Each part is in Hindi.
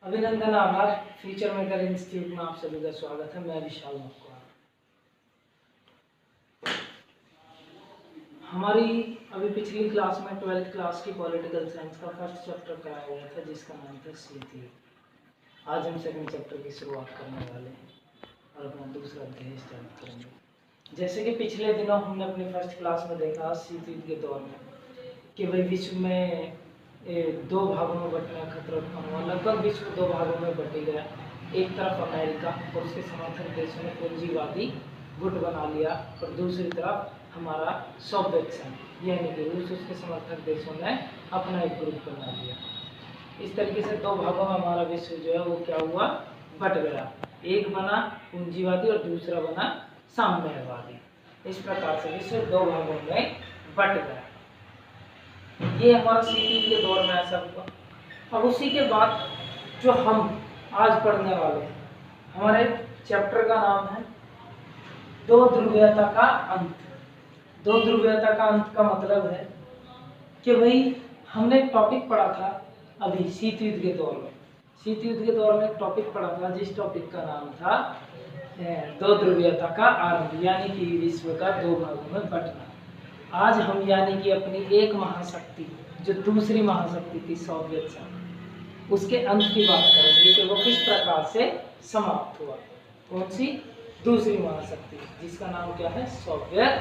अभिनंदन, आभार। फ्यूचर मेकर इंस्टीट्यूट में आप सभी का स्वागत है। मैं विशाल मक्कार। हमारी अभी पिछली क्लास में 12th क्लास की पॉलिटिकल साइंस का फर्स्ट चैप्टर कराया गया था, जिसका नाम था सीथी। आज हम सेकंड चैप्टर की शुरुआत करने वाले हैं और अपना दूसरा अध्याय स्टार्ट करेंगे। जैसे कि पिछले दिनों हमने अपनी फर्स्ट क्लास में देखा शीत युद्ध के दौर में कि भाई विश्व में दो भागों में बंटने का खतरा उत्पन्न हुआ। लगभग विश्व दो भागों में बट गया। एक तरफ अमेरिका और उसके समर्थक देशों ने पूंजीवादी गुट बना लिया और दूसरी तरफ हमारा सोवियत संघ यानी कि रूस, उसके समर्थक देशों ने अपना एक ग्रुप बना लिया। इस तरीके से दो भागों में हमारा विश्व जो है वो क्या हुआ, बट गया। एक बना पूंजीवादी और दूसरा बना साम्यवादी। इस प्रकार से विश्व दो भागों में बट गया। ये हमारा शीत युद्ध के दौर में ऐसा हुआ। अब उसी के बाद जो हम आज पढ़ने वाले हैं, हमारे चैप्टर का नाम है दो ध्रुवीयता का अंत। दो ध्रुवीयता का अंत का मतलब है कि भाई हमने एक टॉपिक पढ़ा था अभी शीत युद्ध के दौर में। शीत युद्ध के दौर में एक टॉपिक पढ़ा था जिस टॉपिक का नाम था दो ध्रुवीयता का आरंभ, यानी कि विश्व का दो भागों में बंटना। आज हम यानी कि अपनी एक महाशक्ति जो दूसरी महाशक्ति थी सोवियत संघ, उसके अंत की बात करेंगे कि वो किस प्रकार से समाप्त हुआ। कौन सी? दूसरी महाशक्ति, जिसका नाम क्या है, सोवियत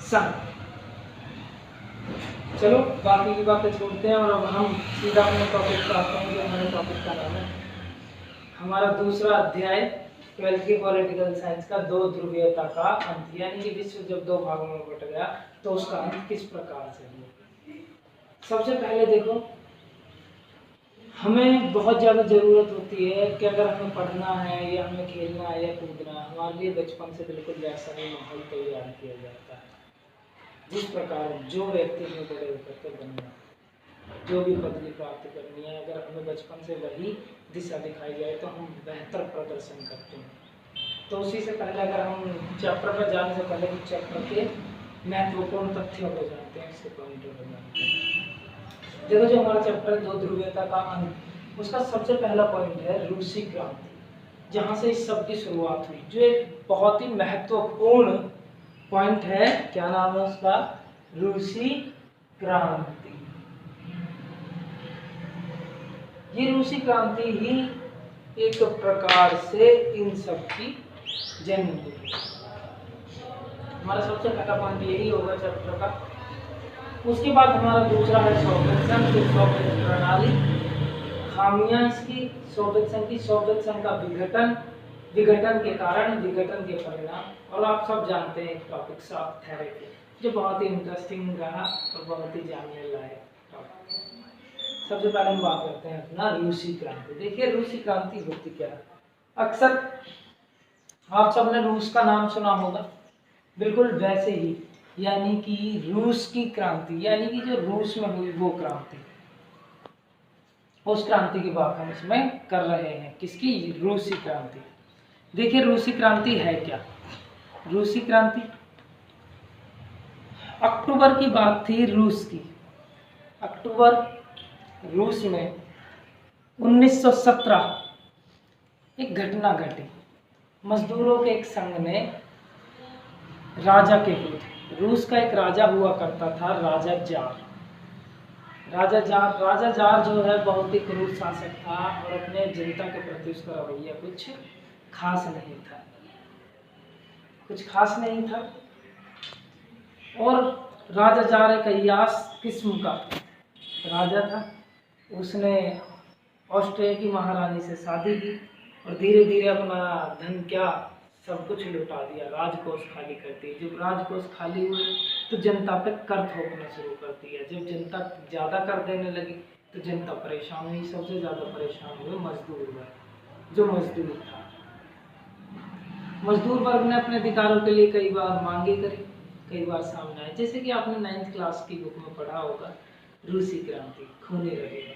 संघ। चलो बाकी की बातें छोड़ते हैं और अब हम सीधा अपने टॉपिक पर आते हैं। जो हमारे टॉपिक का नाम है, हमारा दूसरा अध्याय 12th की पॉलिटिकल साइंस का दो ध्रुवीयता का अंत, यानी कि विश्व जब दो भागों में बट गया तो उसका अंत किस प्रकार से हुआ। सबसे पहले देखो, हमें बहुत ज़्यादा ज़रूरत होती है कि अगर हमें पढ़ना है या हमें खेलना है या कूदना है, हमारे लिए बचपन से बिल्कुल वैसा ही माहौल तैयार किया जाता है जिस प्रकार जो व्यक्ति में बड़े होकर के बनना, जो भी पदवी प्राप्त करनी है, अगर हमें बचपन से वही दिशा दिखाई जाए तो हम बेहतर प्रदर्शन करते हैं। तो उसी से पहले अगर हम चैप्टर पर जाने से पहले कुछ चैप्टर के महत्वपूर्ण तथ्यों को जानते हैं, इसके पॉइंटों को जानते हैं। देखो, जो हमारा चैप्टर दो ध्रुवीयता का अंत, उसका सबसे पहला पॉइंट है रूसी क्रांति, जहाँ से इस सब की शुरुआत हुई, जो एक बहुत ही महत्वपूर्ण पॉइंट है। क्या नाम है उसका? रूसी क्रांति। ये रूसी क्रांति ही एक प्रकार से इन सब की जन्म हुई। हमारा सबसे पहला पॉइंट यही होगा चैप्टर का। उसके बाद हमारा दूसरा है सोवियत संघ की सोवियत प्रणाली, खामियां इसकी, सोवियत संघ की, सोवियत संघ का विघटन, विघटन के कारण, विघटन के परिणाम, और आप सब जानते हैं एक टॉपिक शॉक थेरेपी, जो बहुत ही इंटरेस्टिंग रहा और बहुत ही जानने लायक टॉपिक। सबसे पहले हम बात करते हैं अपना रूसी क्रांति। देखिए रूसी क्रांति होती क्या है। अक्सर आप सबने रूस का नाम सुना होगा, बिल्कुल वैसे ही, यानी कि रूस की क्रांति, यानी कि जो रूस में हुई वो क्रांति, उस क्रांति की बात हम इसमें कर रहे हैं। किसकी? रूसी क्रांति। देखिए रूसी क्रांति है क्या। रूसी क्रांति अक्टूबर की बात थी रूस की। अक्टूबर रूस में 1917 एक घटना घटी। मजदूरों के एक संघ ने राजा के विरुद्ध, रूस का एक राजा हुआ करता था, राजा जार। राजा जार जो है बहुत ही क्रूर शासक था और अपने जनता के प्रति उसका रवैया कुछ खास नहीं था, कुछ खास नहीं था। और राजा जार एक अय्याश किस्म का राजा था। उसने ऑस्ट्रिया की महारानी से शादी की और धीरे धीरे अपना धन क्या सब कुछ लुटा दिया, राजकोष खाली कर दिए। जब राजकोष खाली हुए तो जनता पे कर थोपना शुरू कर दिया। जब जनता ज़्यादा कर देने लगी तो जनता परेशान हुई। सबसे ज़्यादा परेशान हुए मजदूर वर्ग, जो मजदूर था। मजदूर वर्ग ने अपने अधिकारों के लिए कई बार मांगे करी, कई बार सामने आए। जैसे कि आपने 9th क्लास की बुक में पढ़ा होगा, रूसी क्रांति खूनी रहेगा,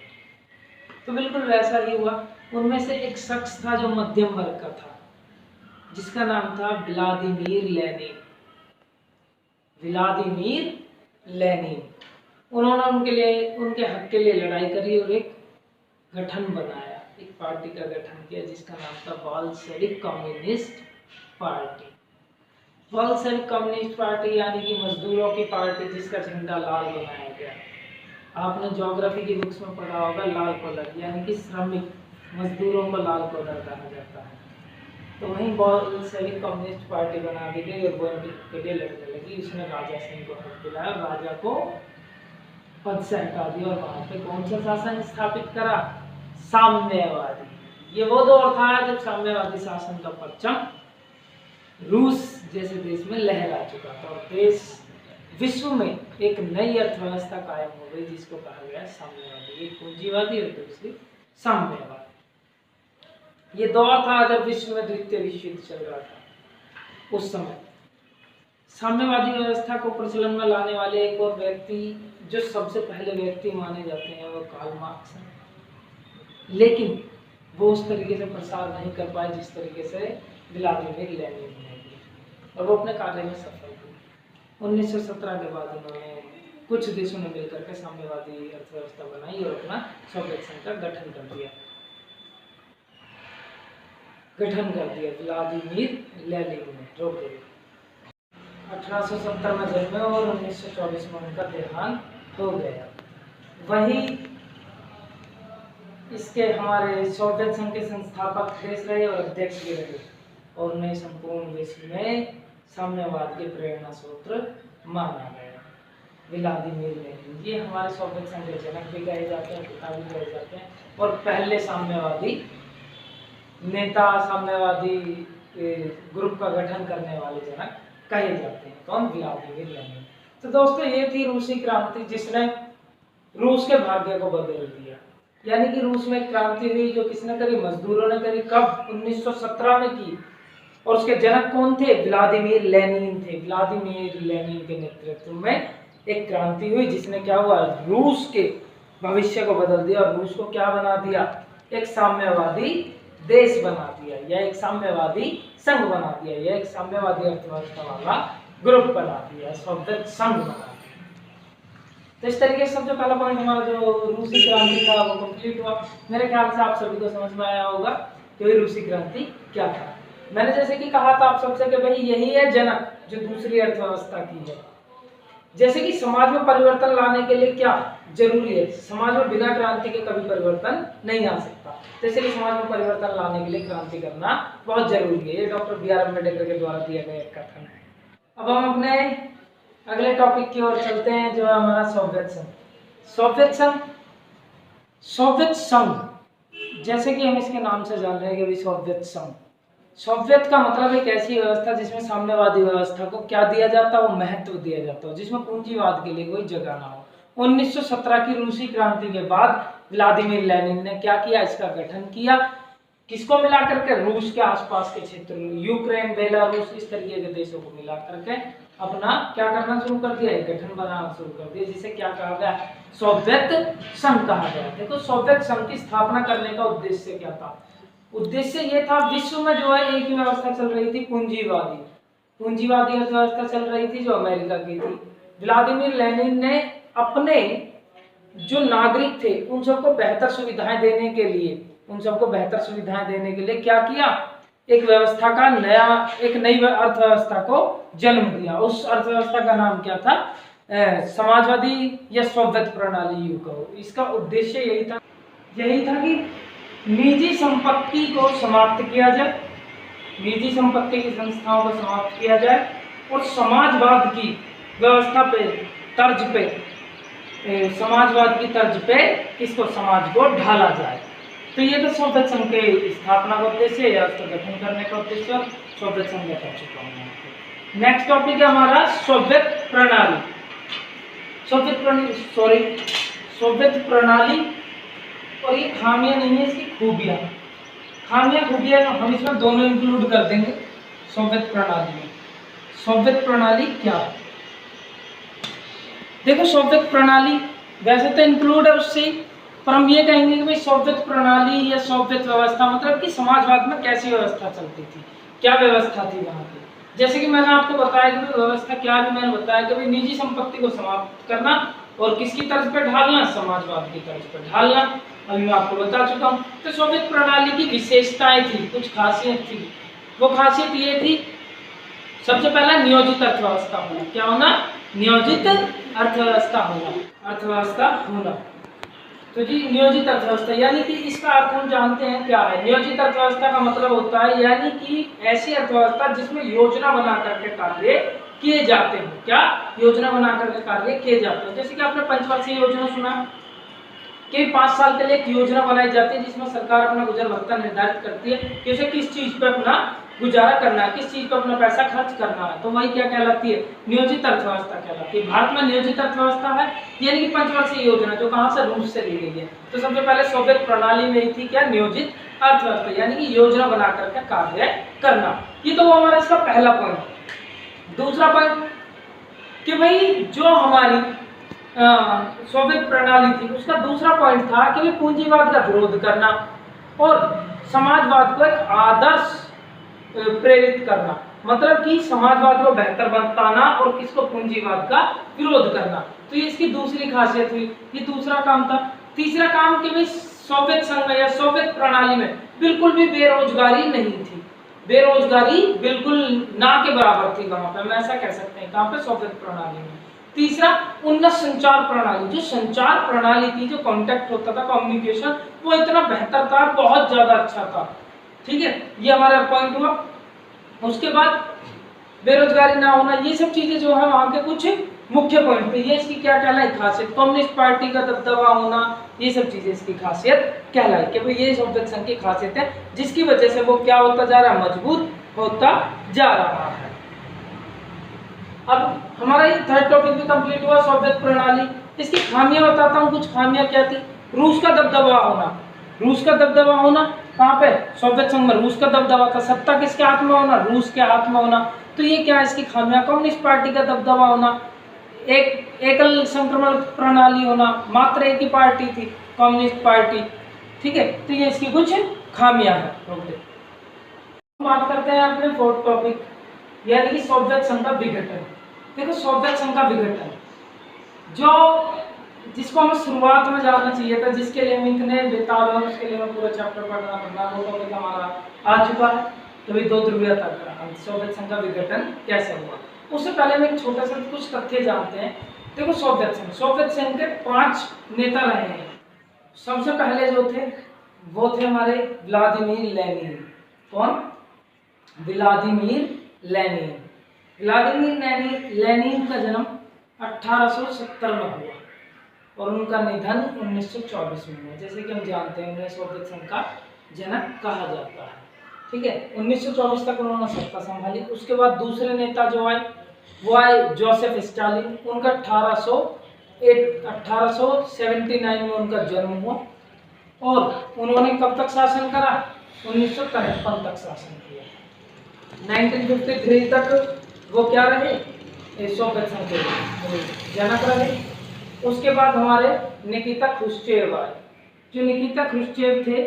तो बिल्कुल वैसा ही हुआ। उनमें से एक शख्स था जो मध्यम वर्ग का था, जिसका नाम था व्लादिमीर लेनिन। Vladimir Lenin. उन्होंने उनके हक के लिए लड़ाई करी और एक गठन बनाया, एक पार्टी का गठन किया जिसका नाम था Bolshevik communist party. Bolshevik communist party यानी कि मजदूरों की पार्टी, जिसका झंडा लाल बनाया गया। आपने ज्योग्राफी की बुक्स में पढ़ा होगा लाल कलर, यानी कि श्रमिक मजदूरों को लाल कलर कहा जाता है। तो वहीं बोल्शेविक कम्युनिस्ट पार्टी बना दी गई और वो के लिए लड़ने लगी। उसने राजा सिंह को हक दिलाया, राजा को पद से हटा दिया और वहां पे कौन सा शासन स्थापित करा? साम्यवादी। ये वो दौर था जब साम्यवादी शासन का परचम रूस जैसे देश में लहरा चुका था और देश विश्व में एक नई अर्थव्यवस्था कायम हो गई जिसको कहा गया साम्यवादी। एक पूंजीवादी और दूसरी साम्यवादी। ये दौर था जब विश्व में द्वितीय विश्व युद्ध चल रहा था। उस समय साम्यवादी व्यवस्था को प्रचलन में लाने वाले एक और व्यक्ति जो सबसे पहले व्यक्ति माने जाते हैं वो कार्ल मार्क्स हैं, लेकिन वो उस तरीके से प्रसार नहीं कर पाए जिस तरीके से व्लादिमीर लेनिन ने किया और वो अपने कार्य में सफल हुए। 1917 के बाद उन्होंने कुछ देशों ने मिलकर के साम्यवादी अर्थव्यवस्था बनाई और अपना सोवियत संघ का गठन कर दिया व्लादिमीर लेनिन ने। रोक दिया। 1870 में जन्मे और 1924 में उनका देहांत हो गया। वही इसके हमारे सोवियत संघ के संस्थापक देश रहे और अध्यक्ष भी रहे और उन्हें संपूर्ण विश्व में साम्यवाद के प्रेरणा सूत्र माना गया। व्लादिमीर लेनिन ये हमारे सोवियत संघ के जनक भी कहे जाते हैं, पिता भी कहे जाते हैं और पहले साम्यवादी नेता, साम्यवादी ग्रुप का गठन करने वाले जनक कहे जाते हैं। कौन? Vladimir Lenin. तो दोस्तों ये थी रूसी क्रांति जिसने रूस के भाग्य को बदल दिया। यानी कि रूस में क्रांति हुई जो किसने करी? मजदूरों ने करी। कब? 1917 में की। और उसके जनक कौन थे? व्लादिमीर लेनिन थे। व्लादिमीर लेनिन के नेतृत्व में एक क्रांति हुई जिसने क्या हुआ? रूस के भविष्य को बदल दिया और रूस को क्या बना दिया? एक साम्यवादी देश बना दिया या एक साम्यवादी संघ बना दिया या एक साम्यवादी अर्थव्यवस्था वाला ग्रुप बना दिया, सोवियत संघ बना दिया। तो इस तरीके से सबसे पहला पॉइंट हमारा जो रूसी क्रांति था वो कंप्लीट हुआ। मेरे ख्याल से आप सभी को समझ में आया होगा कि रूसी क्रांति क्या था। मैंने जैसे कि कहा था आप सबसे कि भाई यही है जनक जो दूसरी अर्थव्यवस्था की है। जैसे कि समाज में परिवर्तन लाने के लिए क्या जरूरी है? समाज में बिना क्रांति के कभी परिवर्तन नहीं आ सकता। जैसे कि समाज में परिवर्तन लाने के लिए क्रांति करना बहुत जरूरी है। ये डॉक्टर बी आर अम्बेडकर के द्वारा दिया गया एक कथन है। अब हम अपने अगले टॉपिक की ओर चलते हैं जो है हमारा सोवियत संघ। सोवियत संघ जैसे कि हम इसके नाम से जान रहे हैं कि सोवियत संघ, सोवियत का मतलब एक ऐसी व्यवस्था जिसमें साम्यवादी व्यवस्था को क्या दिया जाता हो? महत्व दिया जाता हो, जिसमें पूंजीवाद के लिए कोई जगह ना हो। 1917 की रूसी क्रांति के बाद व्लादिमीर लेनिन ने क्या किया? इसका गठन किया। किसको मिला करके? रूस के आसपास के क्षेत्र, यूक्रेन, बेलारूस, इस तरीके के देशों को मिला करके अपना क्या करना शुरू कर दिया? एक गठन बनाना शुरू कर दिया जिसे क्या कहा गया? सोवियत संघ कहा गया। देखो सोवियत संघ की स्थापना करने का उद्देश्य क्या था? उद्देश्य ये था विश्व में जो है एक ही व्यवस्था चल रही थी, पूंजीवादी अर्थव्यवस्था चल रही थी जो अमेरिका की थी। व्लादिमीर लेनिन ने अपने जो नागरिक थे उन सबको बेहतर सुविधाएं देने के लिए क्या किया? एक व्यवस्था का एक नई अर्थव्यवस्था को जन्म दिया। उस अर्थव्यवस्था का नाम क्या था? समाजवादी या सोवियत प्रणाली यूं कहो। इसका उद्देश्य यही था कि निजी संपत्ति को समाप्त किया जाए, निजी संपत्ति की संस्थाओं को समाप्त किया जाए और समाजवाद की व्यवस्था पे समाजवाद की तर्ज पे किसको? समाज को ढाला जाए। तो ये तो सोवियत संघ के स्थापना का उद्देश्य या उसका गठन करने का उद्देश्य सोवियत संघ में कर चुका हूँ। नेक्स्ट टॉपिक है हमारा सोवियत प्रणाली। सोवियत प्रणाली और ये खामियां नहीं है, इसकी खूबियां। खूबियां हम इसमें दोनों इंक्लूड कर देंगे सोवियत प्रणाली में। सोवियत प्रणाली क्या है? देखो सोवियत प्रणाली वैसे तो इंक्लूड है उससे, पर हम ये कहेंगे कि भाई सोवियत प्रणाली या सोवियत व्यवस्था मतलब कि समाजवाद में कैसी व्यवस्था चलती थी, क्या व्यवस्था थी वहां की। जैसे कि मैंने आपको बताया कि व्यवस्था क्या है, मैंने बताया कि निजी संपत्ति को समाप्त करना और किसकी तर्ज पर ढालना, समाजवाद की तर्ज पर ढालना। अभी मैं आपको बता चुका हूँ। तो सोवियत प्रणाली की विशेषताएं थी, कुछ खासियत थी। वो खासियत ये थी, सबसे पहला नियोजित अर्थव्यवस्था होना। क्या होना? नियोजित अर्थव्यवस्था होना। अर्थव्यवस्था होना। तो जी नियोजित अर्थव्यवस्था यानी कि इसका अर्थ हम जानते हैं क्या है। नियोजित अर्थव्यवस्था का मतलब होता है यानी कि ऐसी अर्थव्यवस्था जिसमें योजना बना करके कार्य किए जाते हैं। क्या? योजना बना करके कार्य किए जाते हैं। जैसे कि आपने पंचवर्षीय योजना सुना कि 5 साल के लिए एक योजना बनाई जाती है जिसमें सरकार अपना गुजर भत्ता निर्धारित करती है कि उसे किस चीज पे अपना गुजारा करना है, किस चीज पर अपना पैसा खर्च करना है। तो वही क्या कहलाती है? नियोजित अर्थव्यवस्था कहलाती है। भारत में नियोजित अर्थव्यवस्था है यानी कि पंचवर्षीय योजना जो कहां से? रूस से ली गई है। तो सबसे पहले सोवियत प्रणाली में ही थी क्या? नियोजित अर्थव्यवस्था यानी कि योजना बना करके कार्य करना। ये तो वो हमारा इसका पहला पॉइंट। दूसरा पॉइंट कि भाई जो हमारी सोवियत प्रणाली थी उसका दूसरा पॉइंट था कि पूंजीवाद का विरोध करना और समाजवाद को एक आदर्श प्रेरित करना। मतलब कि समाजवाद को बेहतर बताना और किसको? पूंजीवाद का विरोध करना। तो ये इसकी दूसरी खासियत हुई। ये दूसरा काम था। तीसरा काम कि भाई सोवियत संघ में या सोवियत प्रणाली में बिल्कुल भी बेरोजगारी नहीं थी। बेरोजगारी बिल्कुल ना के बराबर थी। वहां पे हम ऐसा कह सकते हैं। कहां पे? सोवियत प्रणाली में। तीसरा उन्नत संचार प्रणाली। जो संचार प्रणाली थी, जो कांटेक्ट होता था, कम्युनिकेशन, वो इतना बेहतर था, बहुत ज्यादा अच्छा था। ठीक है, ये हमारा पॉइंट हुआ। उसके बाद बेरोजगारी ना होना, ये सब चीजें जो है वहां के कुछ मुख्य पॉइंट थे। ये इसकी क्या कहलाई? खासियत। कम्युनिस्ट पार्टी का दबदबा होना, ये सब चीजें इसकी खासियत कहलाई कि भाई ये सोवियत संघ की खासियत है जिसकी वजह से वो क्या होता जा रहा है? मजबूत होता जा रहा है। अब हमारा ये थर्ड टॉपिक भी कंप्लीट हुआ, सोवियत प्रणाली। इसकी खामियां बताता हूँ। कुछ खामियां क्या थी? रूस का दबदबा होना। रूस का दबदबा होना कहाँ पे? सोवियत संघ में रूस का दबदबा था। सत्ता किसके हाथ में होना? रूस के हाथ में होना। तो ये क्या है इसकी खामियां? कम्युनिस्ट पार्टी का दबदबा होना, एक एकल संक्रमण प्रणाली होना, मात्र एक ही पार्टी थी, कम्युनिस्ट पार्टी। ठीक है, तो ये इसकी कुछ खामियां हैं। बात करते हैं अपने फोर्थ टॉपिक यानी कि सोवियत संघ का विघटन। देखो सोवियत संघ का विघटन जो जिसको हमें शुरुआत में जानना चाहिए था, जिसके लिए हम इतने बेताब हैं, उसके लिए हमें पूरा चैप्टर पढ़ना वो टॉपिक हमारा आ चुका है। तो भी दो ध्रुवीयता का सोवियत संघ का विघटन कैसे हुआ, उससे पहले हम एक छोटा सा कुछ तथ्य जानते हैं। देखो सोवियत संघ के 5 नेता रहे हैं। सबसे पहले जो थे वो थे हमारे व्लादिमीर लेनिन। कौन? Vladimir Lenin. व्लादिमीर लेनिन का जन्म 1870 में हुआ और उनका निधन 1924 में हुआ। जैसे कि हम जानते हैं उन्हें सोवियत संघ का जनक कहा जाता है। ठीक है, 1924 तक उन्होंने सत्ता संभाली। उसके बाद दूसरे नेता जो आए वो आए जोसेफ स्टालिन। उनका 1879 में उनका जन्म हुआ और उन्होंने कब तक शासन करा? 1953 तक शासन किया। 1953 तक वो क्या रहे? सोवियत संघ के जनक रहे। उसके बाद हमारे निकिता ख्रुश्चेव आए। जो निकिता ख्रुश्चेव थे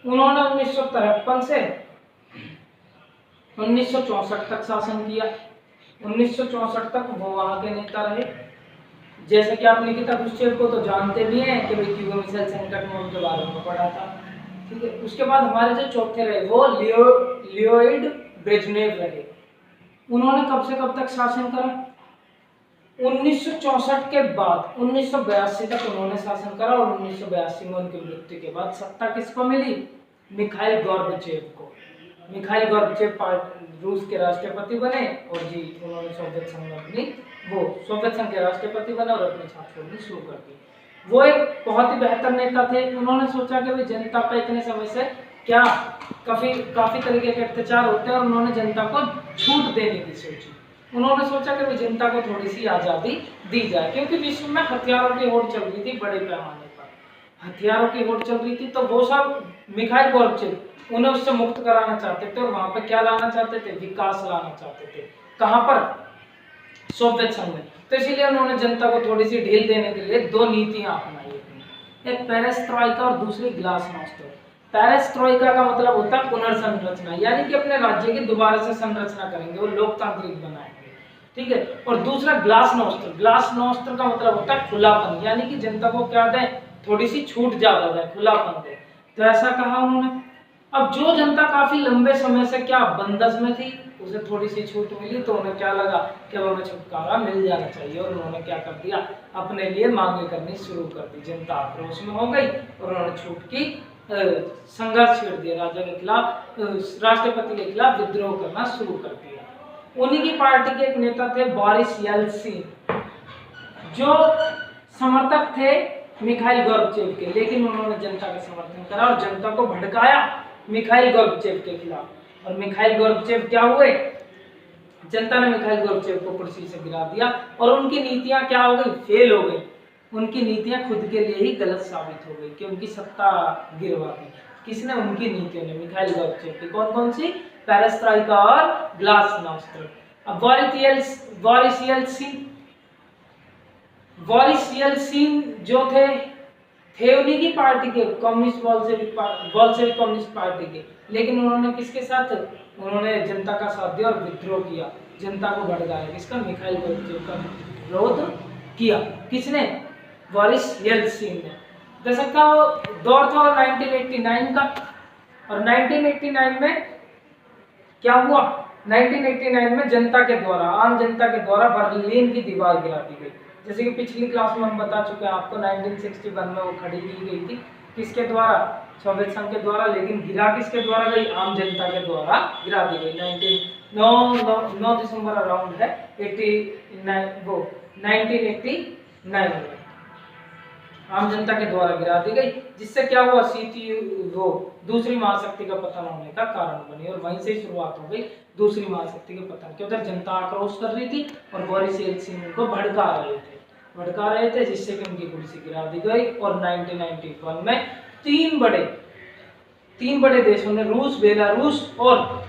उन्होंने 1953 से 1964 तक शासन किया। 1964 तक वो वहां के नेता रहे। जैसे कि आप निकिता ख्रुश्चेव को तो जानते भी हैं कि भाई क्यूबा मिसाइल संकट में उनके बारे में पढ़ा था। ठीक है, उसके बाद हमारे जो चौथे रहे वो लियोनिड ब्रेजनेव रहे। उन्होंने कब से कब तक शासन करा? 1964 के बाद 1982 तक उन्होंने शासन करा और 1982 में उनकी मृत्यु के बाद सत्ता किसको मिली? मिखाइल गोर्बाचेव को। मिखाइल गोर्बाचेव रूस के राष्ट्रपति बने और जी उन्होंने सोवियत संघ में अपनी सोवियत संघ के राष्ट्रपति बने और अपनी छाप छोड़नी शुरू कर दी। वो एक बहुत ही बेहतर नेता थे। उन्होंने सोचा कि भाई जनता पर इतने समय से क्या काफी तरीके के अत्याचार होते हैं और उन्होंने जनता को छूट देने की सोची। उन्होंने सोचा कि भाई जनता को थोड़ी सी आज़ादी दी जाए क्योंकि विश्व में हथियारों की होड़ चल रही थी, बड़े पैमाने पर हथियारों की होड़ चल रही थी। तो वो सब मिखाइल गोर्बाचेव उन्हें उससे मुक्त कराना चाहते थे और वहां पर क्या लाना चाहते थे? विकास लाना चाहते थे। कहां पर? सोवियत संघ में। तो इसीलिए उन्होंने जनता को थोड़ी सी ढील देने के लिए 2 नीतियां अपनाई। एक पेरेस्ट्रोइका और दूसरी ग्लासनोस्ट। पेरेस्ट्रोइका का मतलब होता है पुनर्संरचना, यानी कि अपने राज्य की दोबारा से संरचना करेंगे और लोकतांत्रिक बनाएंगे, ठीक है। और दूसरा ग्लासनोस्त्र, ग्लासनोस्त्र का मतलब होता है खुलापन, यानी कि जनता को क्या दें, थोड़ी सी छूट ज्यादा दें, खुलापन दें। तो ऐसा कहा उन्होंने। अब जो जनता काफी लंबे समय से क्या बंधस में थी, उसे थोड़ी सी छूट मिली तो उन्हें क्या लगा कि हमें छुटकारा मिल जाना चाहिए, और उन्होंने क्या कर दिया, अपने लिए मांगे करनी शुरू कर दी। जनता आक्रोश में हो गई और उन्होंने छूट की संघर्ष छेड़ दिया, राजा के खिलाफ, राष्ट्रपति के खिलाफ विद्रोह करना शुरू कर दिया। उन्हीं की पार्टी के एक नेता थे बोरिस येल्त्सिन, जो समर्थक थे मिखाइल गोर्बाचेव के, लेकिन उन्होंने जनता का समर्थन करा और जनता को भड़काया मिखाइल गोर्बाचेव के खिलाफ। और मिखाइल गोर्बाचेव क्या हुए, जनता ने मिखाइल गोर्बाचेव को कुर्सी से गिरा दिया और उनकी नीतियां क्या हो गई, फेल हो गई। उनकी नीतियां खुद के लिए ही गलत साबित हो गई कि उनकी सत्ता गिरवा दी। किसने, उनकी नीतियों ने, मिखाइल गोर्बाचेव की। कौन कौन सी, पेरेस्ट्रोइका और ग्लासनोस्त्र। अब बोरिस येल्त्सिन जो थे उन्हीं की पार्टी के, कम्युनिस्ट बोल्शेविक कम्युनिस्ट पार्टी के, लेकिन उन्होंने किसके साथ, उन्होंने जनता का साथ दिया और विद्रोह किया, जनता को भड़काया। किसका, मिखाइल गोर्बाचेव का विरोध किया। किसने, बोरिस येल्त्सिन ने। जैसे का दौर था 1989 का, और 1989 में क्या हुआ, 1989 में जनता के द्वारा, आम जनता के द्वारा बर्लिन की दीवार गिरा दी गई। जैसे कि पिछली क्लास में हम बता चुके हैं आपको, 1961 में वो खड़ी की गई थी, किसके द्वारा, सोवियत संघ के द्वारा, लेकिन गिरा किसके द्वारा गई, आम जनता के द्वारा गिरा दी गई। 9 दिसंबर अराउंड है 1989 में आम जनता के द्वारा गिरा दी गई, जिससे क्या हुआ, वो दूसरी महाशक्ति का पतन होने का कारण बनी, और वहीं से ही शुरुआत हो गई दूसरी महाशक्ति के पतन की। उधर जनता आक्रोश कर रही थी और बोरिस येल्त्सिन उनको भड़का रहे थे, जिससे कि उनकी कुर्सी गिरा दी गई। और 1991 में तीन बड़े देशों ने, रूस, बेलारूस और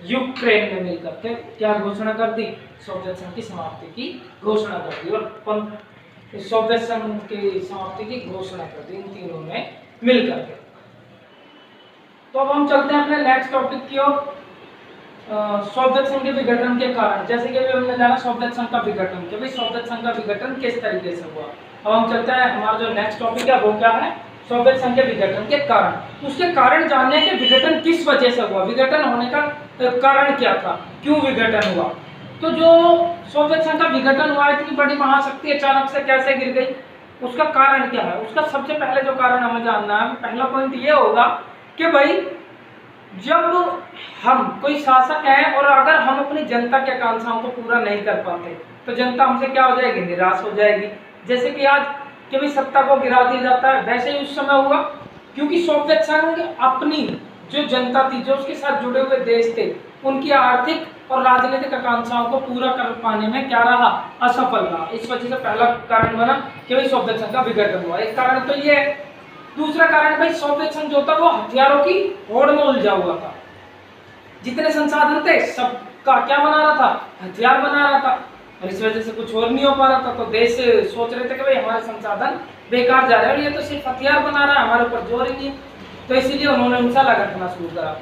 यूक्रेन ने मिलकर के क्या घोषणा कर दी, सोवियत संघ की समाप्ति की घोषणा कर दी, और सोवियत संघ की समाप्ति की घोषणा कर दी इन तीनों ने मिलकर के। तो अब हम चलते हैं अपने नेक्स्ट टॉपिक की ओर, सोवियत संघ के विघटन के कारण। जैसे कि अभी हमने जाना सोवियत संघ का विघटन, कि भाई सोवियत संघ का विघटन किस तरीके से हुआ। अब हम चलते हैं, हमारा जो नेक्स्ट टॉपिक है वो क्या है, सोवियत संघ के विघटन के कारण। उसके कारण जानने के, विघटन किस वजह से हुआ, विघटन होने का कारण क्या था, क्यों विघटन हुआ। तो जो सोवियत संघ का विघटन हुआ, इतनी बड़ी महाशक्ति अचानक से कैसे गिर गई, उसका कारण क्या है। उसका सबसे पहले जो कारण हमें जानना है, पहला पॉइंट ये होगा कि भाई जब हम कोई शासक है और अगर हम अपनी जनता की आकांक्षाओं को पूरा नहीं कर पाते तो जनता हमसे क्या हो जाएगी, निराश हो जाएगी। जैसे कि आज कि भाई सत्ता को गिरा दिया जाता है, वैसे ही उस समय हुआ, क्योंकि सोवियत संघ अपनी जो जनता थी, जो उसके साथ जुड़े हुए देश थे, उनकी आर्थिक और राजनीतिक आकांक्षाओं को पूरा कर पाने में क्या रहा, असफल रहा। इस वजह से पहला कारण बना कि भाई सोवियत संघ का विघटन हुआ। एक कारण तो ये है। दूसरा कारण भाई सोवियत संघ जो था वो हथियारों की होड़ में उलझा हुआ था। जितने संसाधन थे सबका क्या बना रहा था, हथियार बना रहा था, और इस वजह से कुछ और नहीं हो पा रहा था। तो देश सोच रहे थे कि भाई हमारे संसाधन बेकार जा रहे हैं और ये तो सिर्फ हथियार बना रहा है, हमारे ऊपर जोर ही नहीं। तो इसीलिए उन्होंने उनसे अलग रखना शुरू करा।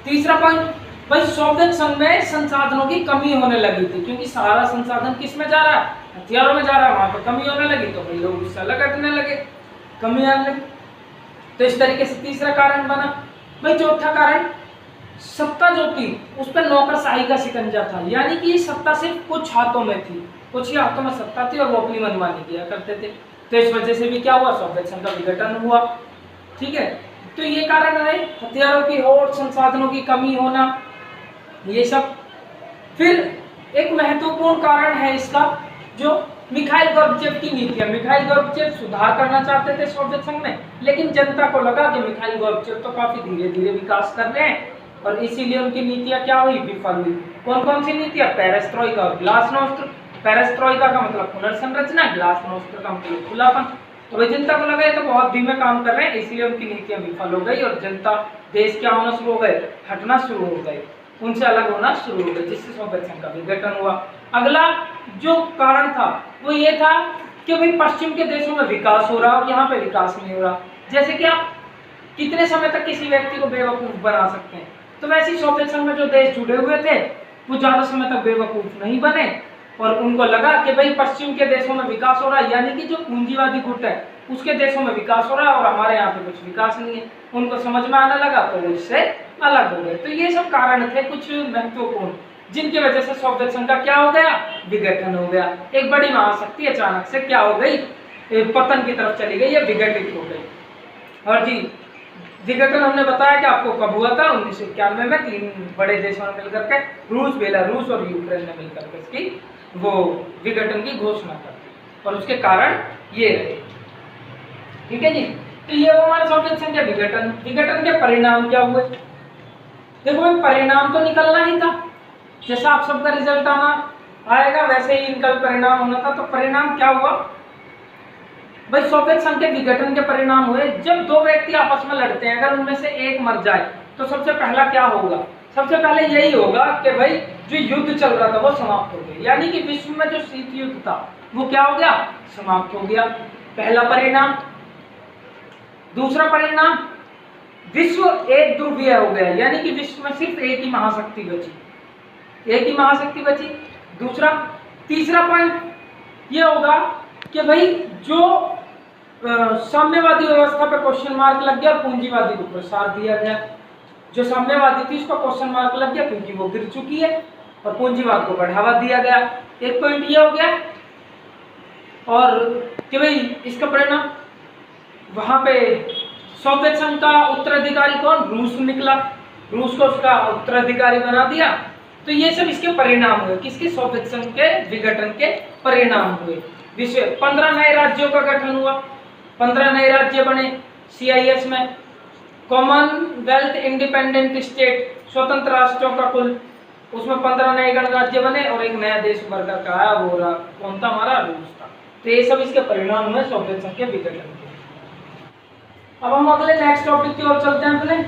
तीसरा पॉइंट, भाई सोवियत संघ में संसाधनों की कमी होने लगी थी, क्योंकि सारा संसाधन किस में जा रहा है, हथियारों में जा रहा है, वहां पर कमी होने लगी तो भाई लोग उससे अलग हटने लगे, कमी आने लगी। तो इस तरीके से तीसरा कारण बना। भाई चौथा कारण, सत्ता जो थी उस पर नौकरशाही का शिकंजा था, यानी कि ये सत्ता सिर्फ कुछ हाथों में थी, कुछ ही हाथों में सत्ता थी और वो अपनी मनमानी किया करते थे। तो इस वजह से भी क्या हुआ, सोवियत संघ का विघटन हुआ। ठीक है, तो ये कारण रहे, हथियारों की होड़, संसाधनों की कमी होना, ये सब। फिर एक महत्वपूर्ण कारण है इसका, जो मिखाइल गोर्बाचेव की नीतियां। मिखाइल गोर्बाचेव सुधार करना चाहते थे सोवियत संघ में, लेकिन जनता को लगा कि मिखाइल गोर्बाचेव तो काफी धीरे धीरे विकास कर रहे हैं, और इसीलिए उनकी नीतियां क्या हुई, विफल हुई। कौन कौन सी नीतियां, पेरेस्ट्रोइका और ग्लासनोस्त्र। पेरेस्ट्रोइका का मतलब पुनर्संरचना, ग्लासनोस्त्र का मतलब खुलापन। तो भाई जनता को लगा ये तो बहुत धीमे काम कर रहे हैं, इसलिए उनकी नीतियां विफल हो गई और जनता, देश क्या होना शुरू हो गए, हटना शुरू हो गए, उनसे अलग होना शुरू हो गए, जिससे सोवियत संघ का विघटन हुआ। अगला जो कारण था वो ये था कि भाई पश्चिम के देशों में विकास हो रहा और यहाँ पे विकास नहीं हो रहा। जैसे कि आप कितने समय तक किसी व्यक्ति को बेवकूफ बना सकते हैं। तो वैसे ही सोवियत संघ में जो देश जुड़े हुए थे वो ज्यादा समय तक बेवकूफ नहीं बने और उनको लगा कि भाई पश्चिम के देशों में विकास हो रहा है, यानी कि जो पूंजीवादी गुट है उसके देशों में विकास हो रहा है और हमारे यहाँ पे कुछ विकास नहीं है। उनको समझ में आने लगा तो वो इससे अलग हो गए। तो ये सब कारण थे कुछ महत्वपूर्ण जिनकी वजह से सोवियत संघ का क्या हो गया, विघटन हो गया। एक बड़ी महाशक्ति अचानक से क्या हो गई, पतन की तरफ चली गई या विघटित हो गई। और जी विघटन हमने बताया कि आपको कब हुआ था, 1991 में 3 बड़े देशों ने मिलकर के, रूस, बेलारूस और यूक्रेन ने मिलकर के इसकी वो विघटन की घोषणा कर दी और उसके कारण ये रहे। ठीक है जी। तो ये वो हमारे सोवियत संघ के विघटन के परिणाम क्या हुए। देखो भाई परिणाम तो निकलना ही था, जैसा आप सबका रिजल्ट आएगा वैसे ही इनका भी परिणाम होना था। तो परिणाम क्या हुआ भाई, सोवियत संघ के विघटन के परिणाम हुए जब दो व्यक्ति आपस में लड़ते हैं, अगर उनमें से एक मर जाए तो सबसे पहला क्या होगा, सबसे पहले यही होगा कि भाई जो युद्ध चल रहा था वो समाप्त हो गया, यानी कि विश्व में जो शीत युद्ध था वो क्या हो गया, समाप्त हो गया। पहला परिणाम। दूसरा परिणाम, विश्व एक ध्रुवीय हो गया, यानी कि विश्व में सिर्फ एक ही महाशक्ति बची, एक ही महाशक्ति बची। दूसरा, तीसरा पॉइंट ये होगा कि भाई जो साम्यवादी व्यवस्था पर क्वेश्चन मार्क लग गया और पूंजीवादी को प्रसार दिया गया। जो साम्यवादी थी उस पर क्वेश्चन मार्क लग गया क्योंकि वो गिर चुकी है और पूंजीवाद को बढ़ावा दिया गया। एक पॉइंट ये हो गया। और कि भाई इसका परिणाम वहां पे सोवियत संघ का उत्तराधिकारी कौन, रूस निकला, रूस को उसका उत्तराधिकारी बना दिया। तो ये सब इसके परिणाम हुए, किसके, सोवियत संघ के विघटन के परिणाम हुए। विश्व 15 नए राज्यों का गठन हुआ, 15 नए राज्य बने CIS में, कॉमनवेल्थ इंडिपेंडेंट स्टेट, स्वतंत्र राष्ट्रों का कुल, उसमें 15 नए गणराज्य बने और एक नया देश उभर कर आया, वो रहा कौन था, हमारा रूस था। तो ये सब इसके परिणाम हुए सोवियत संघ के विघटन के। अब हम अगले नेक्स्ट टॉपिक की ओर चलते हैं अपने,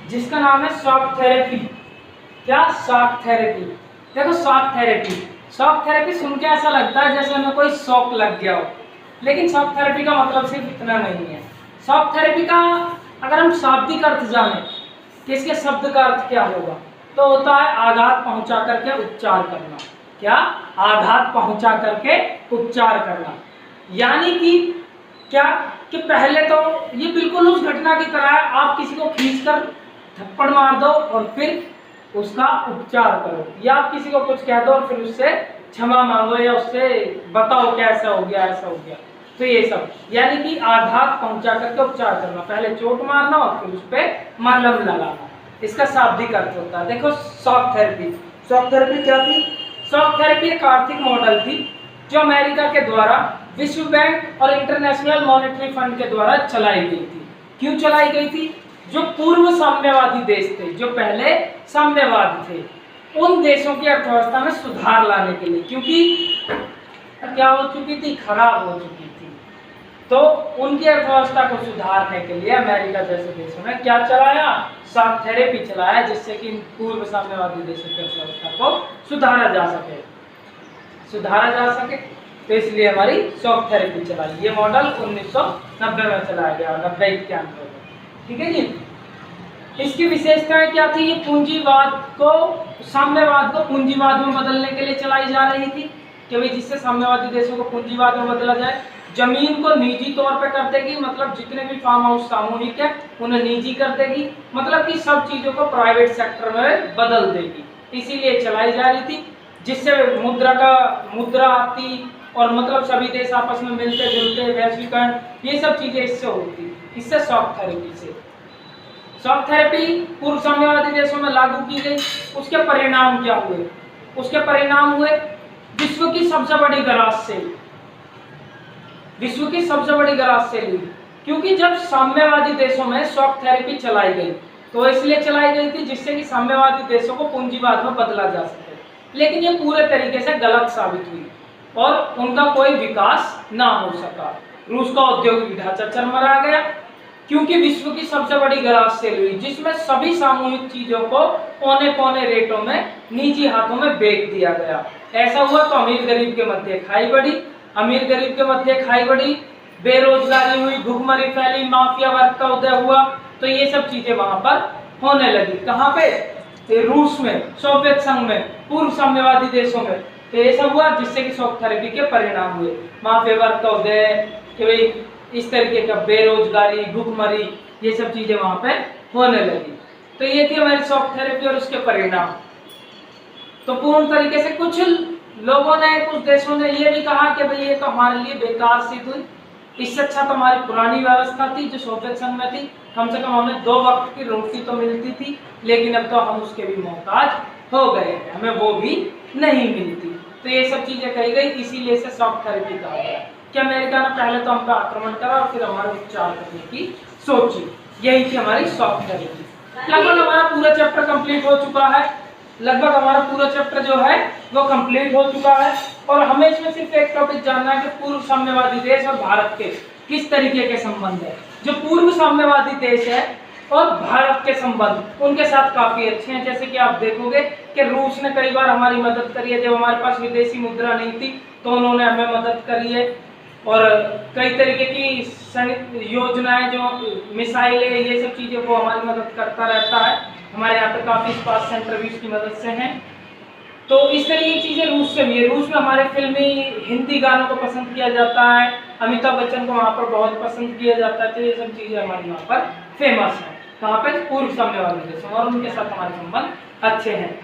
जिसका नाम है शॉक थेरेपी। क्या, शॉक थेरेपी। देखो शॉक थेरेपी, शॉक थेरेपी सुन के ऐसा लगता है जैसे हमें कोई शॉक लग गया हो, लेकिन शॉक थेरेपी का मतलब सिर्फ इतना नहीं है। शॉक थेरेपी का अगर हम शाब्दिक अर्थ जाने कि इसके शब्द का अर्थ क्या होगा, तो होता है आघात पहुंचा करके उपचार करना। क्या, आघात पहुंचा करके उपचार करना। यानी कि क्या कि पहले तो ये बिल्कुल उस घटना की तरह है, आप किसी को खींचकर थप्पड़ मार दो और फिर उसका उपचार करो, या आप किसी को कुछ कह दो और फिर उससे क्षमा मांगो या उससे बताओ कैसा हो गया, ऐसा हो गया। तो ये सब यानी कि आघात पहुंचा करके उपचार करना, पहले चोट मारना और फिर उस पर मलहम लगाना, इसका शाब्दिक अर्थ होता है। देखो शॉक थेरेपी, शॉक थेरेपी क्या थी, शॉक थेरेपी एक आर्थिक मॉडल थी जो अमेरिका के द्वारा विश्व बैंक और इंटरनेशनल मॉनेटरी फंड के द्वारा चलाई गई थी। क्यों चलाई गई थी, जो पूर्व साम्यवादी देश थे, जो पहले साम्यवाद थे, उन देशों की अर्थव्यवस्था में सुधार लाने के लिए, क्योंकि क्या हो चुकी थी, खराब हो चुकी थी। तो उनकी अर्थव्यवस्था को सुधारने के लिए अमेरिका जैसे देशों ने क्या चलाया, शॉक थेरेपी चलाया, जिससे कि पूर्व साम्यवादी देशों की अर्थव्यवस्था को सुधारा जा सके। तो इसलिए हमारी शॉक थेरेपी चलाई। ये मॉडल 1990 में चलाया गया, 90-91 में। ठीक है जी। इसकी विशेषताएं क्या थी, ये पूंजीवाद को, साम्यवाद को पूंजीवाद में बदलने के लिए चलाई जा रही थी कि भाई जिससे साम्यवादी देशों को पूंजीवाद में बदला जाए। जमीन को निजी तौर पे कर देगी, मतलब जितने भी फार्म हाउस सामूहिक है उन्हें निजी कर देगी, मतलब कि सब चीजों को प्राइवेट सेक्टर में बदल देगी। इसीलिए चलाई जा रही थी, जिससे मुद्रा आती और मतलब सभी देश आपस में मिलते जुलते, वैश्वीकरण, ये सब चीजें इससे होती, इससे शॉक थेरेपी से। शॉक थेरेपी पूर्व साम्यवादी देशों में लागू की गई। उसके परिणाम क्या हुए, उसके परिणाम हुए विश्व की सबसे बड़ी गराज सेल, विश्व की सबसे बड़ी गराज सेल हुई। क्योंकि जब साम्यवादी देशों में शॉक थेरेपी चलाई गई तो इसलिए चलाई गई थी जिससे कि साम्यवादी देशों को पूंजीवाद में बदला जा सके, लेकिन ये पूरे तरीके से गलत साबित हुई और उनका कोई विकास ना हो सका। रूस का औद्योगिक ढांचा चरमरा गया क्योंकि विश्व की सबसे बड़ी गराज सेल हुई, जिसमें सभी सामूहिक चीजों को पौने पौने रेटों में निजी हाथों में बेच दिया गया। ऐसा हुआ तो अमीर गरीब के मध्य खाई बढ़ी, अमीर गरीब के मध्य खाई बढ़ी, बेरोजगारी हुई, भुखमरी फैली, माफिया वर्ग का उदय हुआ। तो ये सब चीजें वहां पर होने लगी। कहाँ पे? रूस में, सोवियत संघ में, पूर्व साम्यवादी देशों में। तो ये सब हुआ जिससे कि शॉक थेरेपी के परिणाम हुए। वहां पे वर्तोदय कि भाई इस तरीके का बेरोजगारी, भूखमरी, ये सब चीजें वहां पे होने लगी। तो ये थी हमारी शॉक थेरेपी और उसके परिणाम। तो पूर्ण तरीके से कुछ लोगों ने, कुछ देशों ने ये भी कहा कि भाई ये तो हमारे लिए बेकार सिद्ध हुई, इससे अच्छा तो हमारी पुरानी व्यवस्था थी जो सोवियत संघ में थी, कम से कम हमें 2 वक्त की रोटी तो मिलती थी, लेकिन अब तो हम उसके भी मोहताज हो गए हैं, हमें वो भी नहीं मिलती। तो ये सब चीजें कही गई, इसीलिए इसे शॉक थेरेपी कहा गया कि अमेरिका ने पहले तो हम पे आक्रमण करा और फिर हमारे उपचार करने की सोची। यही थी हमारी शॉक थेरेपी। लगभग हमारा पूरा चैप्टर कंप्लीट हो चुका है, लगभग हमारा पूरा चैप्टर जो है वो कंप्लीट हो चुका है। और हमें इसमें सिर्फ एक टॉपिक जानना है कि पूर्व साम्यवादी देश और भारत के किस तरीके के संबंध है। जो पूर्व साम्यवादी देश है और भारत के संबंध उनके साथ काफी अच्छे हैं। जैसे कि आप देखोगे कि रूस ने कई बार हमारी मदद करी है, जब हमारे पास विदेशी मुद्रा नहीं थी तो उन्होंने हमें मदद करी है। और कई तरीके की सैनिक योजनाएं, जो मिसाइलें, ये सब चीजें वो हमारी मदद करता रहता है। हमारे यहाँ पे काफी स्पास सेंटर भी उसकी मदद से हैं। तो इस तरह की चीजें रूस से भी है। रूस में हमारे फिल्मी हिंदी गानों को पसंद किया जाता है, अमिताभ बच्चन को वहाँ पर बहुत पसंद किया जाता है। तो ये सब चीजें हमारे यहाँ पर फेमस है, कहाँ पे? पूर्व साम्यवादी देशों, और उनके साथ हमारे संबंध अच्छे हैं।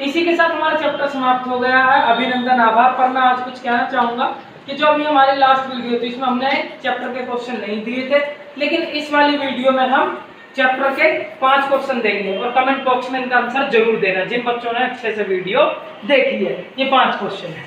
इसी के साथ हमारा चैप्टर समाप्त हो गया है। अभिनंदन, आभार। पर मैं आज कुछ कहना चाहूंगा कि जो अभी हमारी लास्ट वीडियो थी इसमें हमने चैप्टर के क्वेश्चन नहीं दिए थे, लेकिन इस वाली वीडियो में हम चैप्टर के 5 क्वेश्चन देंगे और कमेंट बॉक्स में इनका आंसर जरूर देना जिन बच्चों ने अच्छे से वीडियो देखी है। ये 5 क्वेश्चन है।